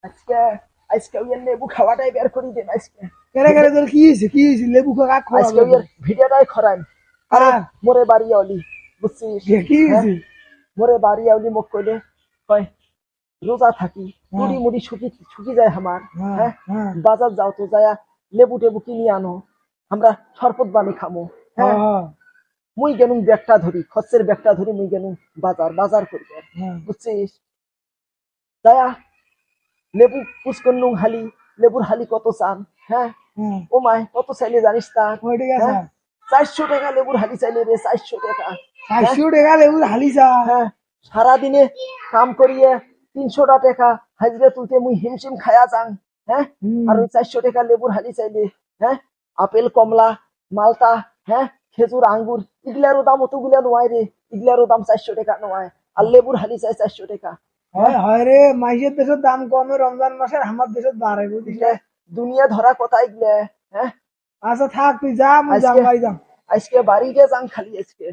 আজকে আজকে ওই লেবু খাওয়াটাই বের করি দেন আজকে। কেরে কেরে তোর কি হয়েছে লেবু কাক আজকে ওই ভিডিওটাই খরাইন। আরে মোরে বাড়ি আউলি বুঝছিস? কি হ্যাঁ হয়েছে? মোরে বাড়ি আউলি মোক কইলে কয় রোজা থাকি মুড়ি মুড়ি শুকি শুকি যায় আমার। হ্যাঁ বাজার যাও তো যায়া লেবু টেবু কিনে আনো, আমরা শরবত বানি খামো। হ্যাঁ মুই গেলুম ব্যাগটা ধরি, খরচের ব্যাগটা ধরি, মুই গেলুম বাজার বাজার করবে বুঝছিস? যায়া লেবু পুষ করলুম হালি, লেবুর হালি কত চান? হ্যাঁ ও মায় কত চাইলে জানিস তা? 400 টাকা লেবুর হালি চাইলে রে, 400 টাকা। 400 টাকা লেবুর হালি চা? হ্যাঁ সারাদিনে কাম করিয়ে 300 টাকা হাজিরা তুলতে মুই হিমশিম খায়া যাং। হ্যাঁ আর ওই 400 টাকা লেবুর হালি চাইলে? হ্যাঁ আপেল কমলা মালটা, হ্যাঁ খেজুর আঙ্গুর, ইগলারও দাম অতগুলা নয় রে, ইগলারও দাম 400 টাকা নয়, আর লেবুর হালি চাই 400 টাকা। হয় রে, মাইশের দেশের দাম কমে রমজান মাসের, আমার দেশের বাড়ে বুঝিস? দুনিয়া ধরা কথা ইগলে। হ্যাঁ আচ্ছা থাক, তুই যা, মুই যাম, বাড়ি যাম। আজকে বাড়িতে যাং খালি আজকে।